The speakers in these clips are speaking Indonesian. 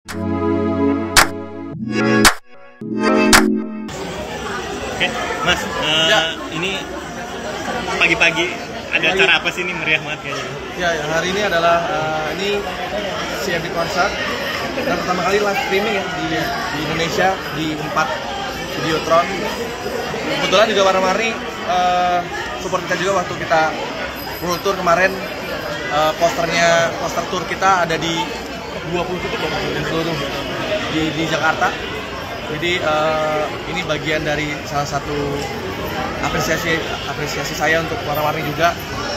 Oke, Mas, ini pagi-pagi ada acara apa sih ini, meriah banget kayaknya? Ya, hari ini adalah ini CFD Concert dan pertama kali live streaming ya di Indonesia di 4 Videotron. Kebetulan juga Warna-Warni support kita juga waktu kita World Tour kemarin. Poster tour kita ada di 20 titik ya, seluruh di Jakarta. Jadi ini bagian dari salah satu apresiasi saya untuk Warna-Warni juga,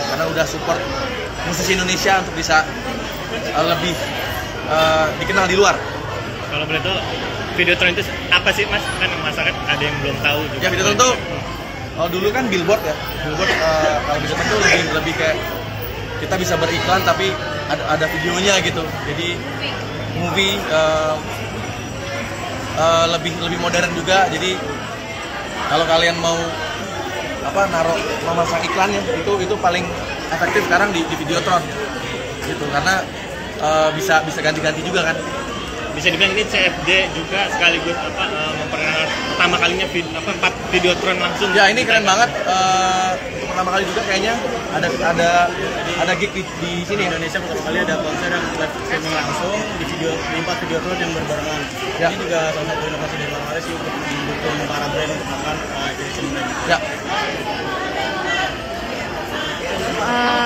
karena udah support musisi Indonesia untuk bisa lebih dikenal di luar. Kalau boleh tahu, Videotron itu apa sih, Mas? Kan masyarakat ada yang belum tahu juga. Ya, Videotron itu dulu kan billboard ya. Billboard kalau Videotron itu lebih kayak kita bisa beriklan tapi ada videonya gitu. Jadi movie lebih modern juga. Jadi kalau kalian mau memasang iklannya itu paling efektif sekarang di Videotron gitu, karena bisa ganti-ganti juga kan. Bisa dibilang ini CFD juga sekaligus memperkenalkan pertama kalinya 4 Videotron langsung. Ya, ini keren banget. Untuk pertama kali juga kayaknya ada gig di sini Indonesia pertama kali ada konser yang live streaming langsung di 4 Videotron yang berbarengan. Ya. Ini juga salah satu inovasi dari Warna-Warni sih untuk mendukung para brand untuk melakukan exhibition brand. ya.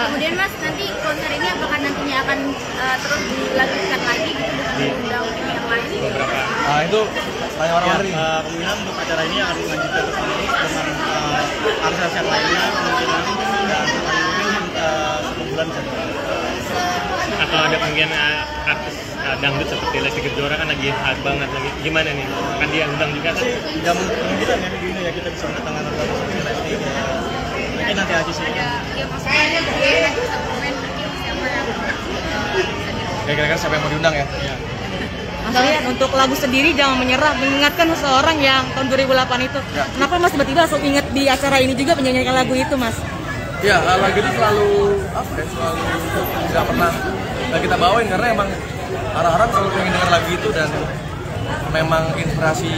Kemudian Mas, nanti konser ini apakah nantinya akan terus dilanjutkan lagi gitu dengan undang yang lain? Nah, itu tanya Warna-Warni. Kemungkinan untuk acara ini akan dilanjutkan terus dengan artis yang lainnya kemungkinan dan mungkin 1 bulan bisa berjalan. Atau ada kemungkinan artis dangdut seperti Lesti Kejora kan lagi hot banget lagi. Gimana nih? Kan dia undang juga kan? Ya kemungkinan ya begini ya, kita bisa mendatangkan artis seperti Lesti ya. Mungkin nanti aja sih. Ya maksudnya dia nanti bisa komen mungkin siapa yang Ya, kira-kira siapa yang mau diundang ya? Mas Rian, untuk lagu sendiri jangan menyerah, mengingatkan seseorang yang tahun 2008 itu. Ya. Kenapa Mas tiba-tiba langsung inget di acara ini juga menyanyikan lagu itu, Mas? Ya, lagu itu selalu selalu nggak pernah kita bawain, karena emang orang-orang selalu pengen denger lagu itu, dan memang inspirasi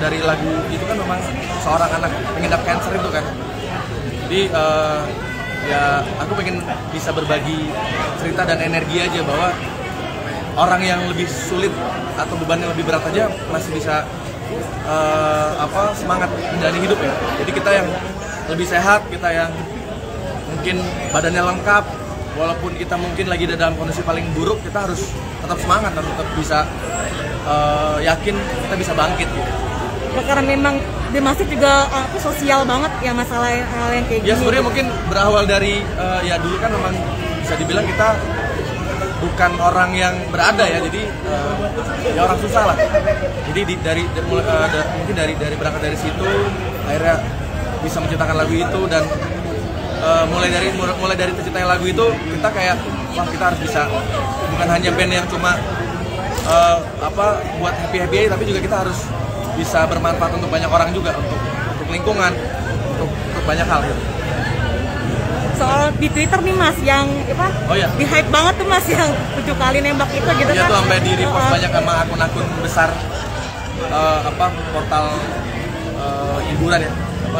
dari lagu itu kan memang seorang anak pengidap kanker itu kan. Jadi ya aku pengen bisa berbagi cerita dan energi aja, bahwa orang yang lebih sulit atau bebannya lebih berat aja masih bisa semangat menjalani hidup ya. Jadi kita yang lebih sehat, kita yang mungkin badannya lengkap, walaupun kita mungkin lagi dalam kondisi paling buruk, kita harus tetap semangat dan tetap bisa yakin kita bisa bangkit gitu. Ya, karena memang di masjid juga sosial banget ya, masalah hal yang kayak gini. Ya sebenarnya mungkin berawal dari ya dulu kan memang bisa dibilang kita bukan orang yang berada ya, jadi ya orang susah lah. Jadi mungkin dari berangkat dari situ akhirnya bisa menciptakan lagu itu, dan mulai dari terciptanya lagu itu kita kayak wah, kita harus bisa bukan hanya band yang cuma buat happy tapi juga kita harus bisa bermanfaat untuk banyak orang juga, untuk lingkungan, untuk banyak hal gitu. Soal di Twitter nih Mas, yang di hype banget tuh Mas, yang 7 kali nembak itu gitu ya, kan. tuh sampai di repost banyak sama akun-akun besar portal hiburan ya,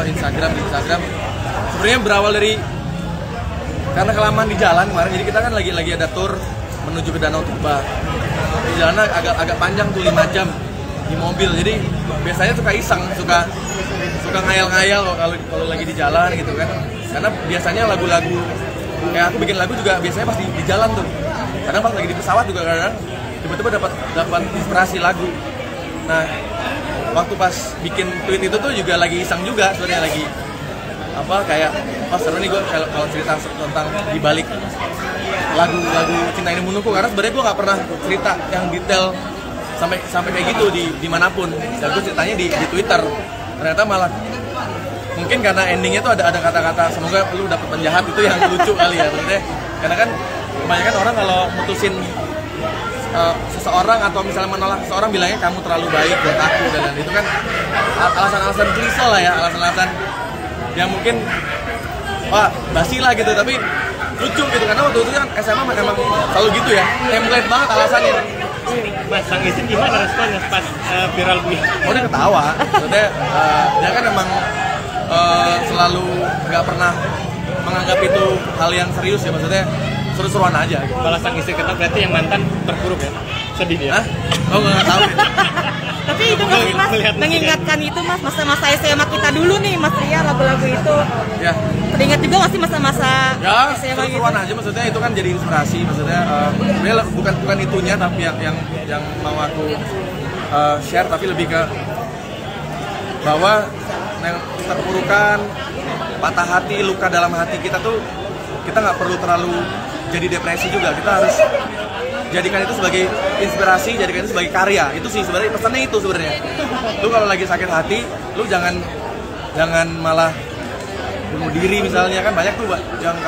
Instagram. Sebenarnya berawal dari karena kelamaan di jalan kemarin, jadi kita kan lagi ada tour menuju ke Danau Toba. Di jalan agak panjang tuh 5 jam di mobil, jadi biasanya suka iseng, suka ngayal-ngayal kalau lagi di jalan gitu kan. Karena biasanya lagu-lagu kayak aku bikin lagu juga biasanya pas di jalan tuh. Kadang pas lagi di pesawat juga kadang tiba-tiba dapat inspirasi lagu. Nah, waktu pas bikin tweet itu tuh juga lagi iseng juga sebenarnya, lagi kayak seru nih gue kalau cerita tentang dibalik lagu Cinta Ini Menuku, karena sebenarnya gue nggak pernah cerita yang detail sampai kayak gitu dimanapun. Dan gue ceritanya di Twitter, ternyata malah mungkin karena endingnya tuh ada kata-kata semoga lu dapet penjahat, itu yang lucu kali ya sebenarnya. Karena kan kebanyakan orang kalau mutusin seseorang atau misalnya menolak seseorang bilangnya kamu terlalu baik buat aku, dan itu kan alasan-alasan klise lah ya, alasan-alasan yang mungkin basi lah gitu, tapi lucu gitu. Karena waktu itu kan SMA memang selalu gitu ya, template banget alasannya. Mas sang istri gimana responnya pas viral begini? Oh, dia ketawa. Maksudnya dia kan emang selalu nggak pernah menganggap itu hal yang serius ya, maksudnya seru-seruan aja gitu. Kalau sang istri ketawa berarti yang mantan terpuruk ya? Sedih dia? Hah? Oh, nggak tahu. Tapi itu nggak sih Mas, mengingatkan itu Mas, masa-masa SMA kita dulu nih Mas Ria, lagu-lagu itu. Ya. Teringat juga nggak sih masa-masa Ya, SMA gitu? seru-seruan aja, maksudnya itu kan jadi inspirasi, maksudnya sebenarnya bukan itunya, tapi yang mau aku share, tapi lebih ke bahwa yang terpurukan, patah hati, luka dalam hati kita tuh, kita nggak perlu terlalu jadi depresi juga. Kita harus jadikan itu sebagai inspirasi, jadikan itu sebagai karya. Itu sih sebenarnya pesannya itu sebenarnya. Lu kalau lagi sakit hati, lu jangan malah bunuh diri misalnya, kan banyak tuh yang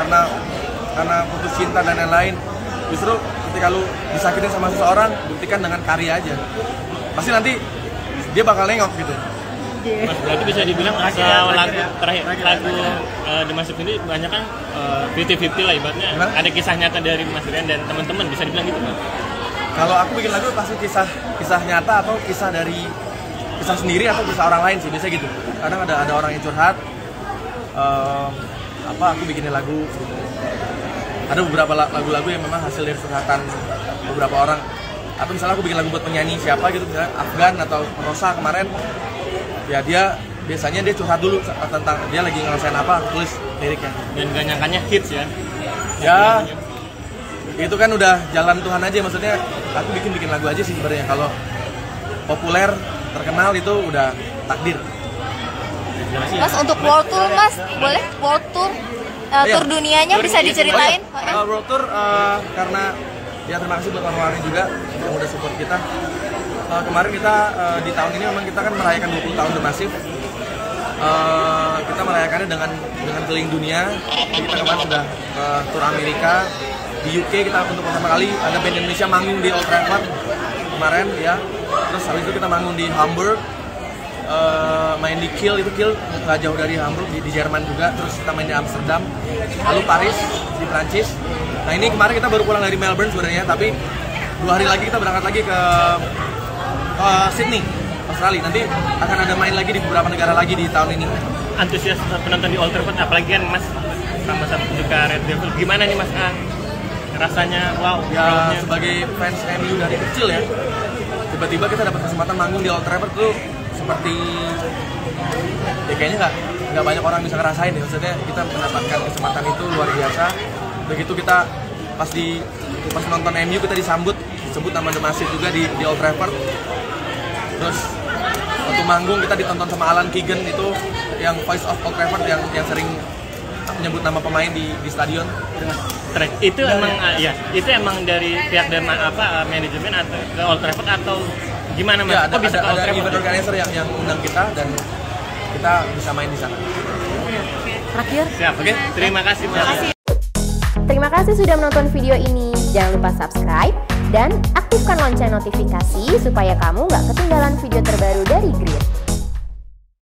karena putus cinta dan lain-lain. Justru ketika lu disakitin sama seseorang, buktikan dengan karya aja. Pasti nanti dia bakal nengok gitu. Mas, berarti bisa dibilang lagu terakhir lagu The Massive ini banyak kan 50-50 lah ibaratnya. Gimana? Ada kisah nyata dari Mas Rian dan teman-teman, bisa dibilang gitu Mas? Kalau aku bikin lagu pasti kisah nyata atau kisah sendiri atau kisah orang lain sih, biasanya gitu. Kadang ada orang yang curhat, aku bikinin lagu gitu. Ada beberapa lagu-lagu yang memang hasil dari curhatan beberapa orang. Atau misalnya aku bikin lagu buat penyanyi siapa gitu, misalnya Afgan atau Rosa kemarin, ya biasanya dia curhat dulu tentang dia lagi ngerasain apa, aku tulis liriknya. Dan gak nyangkanya hits ya? Ya, itu kan udah jalan Tuhan aja, maksudnya aku bikin lagu aja sih sebenarnya. Kalau populer, terkenal itu udah takdir. Mas, untuk world tour Mas, boleh world tour? Tour dunianya bisa diceritain? World tour karena ya terima kasih buat orang-orang juga yang udah support kita. Kemarin kita di tahun ini memang kita kan merayakan 20 tahun The Massive. Kita merayakannya dengan keliling dunia. Kita kemarin sudah ke tur Amerika, di UK kita untuk pertama kali ada band Indonesia manggung di Old Trafford kemarin ya. Terus habis itu kita manggung di Hamburg, main di Kiel, itu Kiel nggak jauh dari Hamburg di Jerman juga. Terus kita main di Amsterdam, lalu Paris di Prancis. Nah ini kemarin kita baru pulang dari Melbourne sebenarnya, tapi 2 hari lagi kita berangkat lagi ke Sydney, Australia. Nanti akan ada main lagi di beberapa negara lagi di tahun ini. Antusias penonton di Old Trafford, apalagi kan Mas sama-sama suka Red Devil. Gimana nih Mas? Rasanya wow. Ya sebagai fans MU dari kecil ya, tiba-tiba kita dapat kesempatan manggung di Old Trafford tuh seperti ya kayaknya nggak banyak orang bisa ngerasain ya. Maksudnya kita mendapatkan kesempatan itu luar biasa. Begitu kita pas nonton MU kita disebut nama The Massive juga di Old Trafford. Terus waktu manggung kita ditonton sama Alan Keegan, itu yang Voice of Old Trafford yang sering menyebut nama pemain di stadion. Itu emang itu emang dari pihak manajemen atau ke Old Trafford atau gimana Mas? Ya, Kok bisa ke Old ada Trafford? event organizer yang undang kita dan kita bisa main di sana. Terakhir. Siap. Oke. Terima kasih Mas. Terima kasih sudah menonton video ini. Jangan lupa subscribe dan aktifkan lonceng notifikasi supaya kamu nggak ketinggalan video terbaru dari Grid.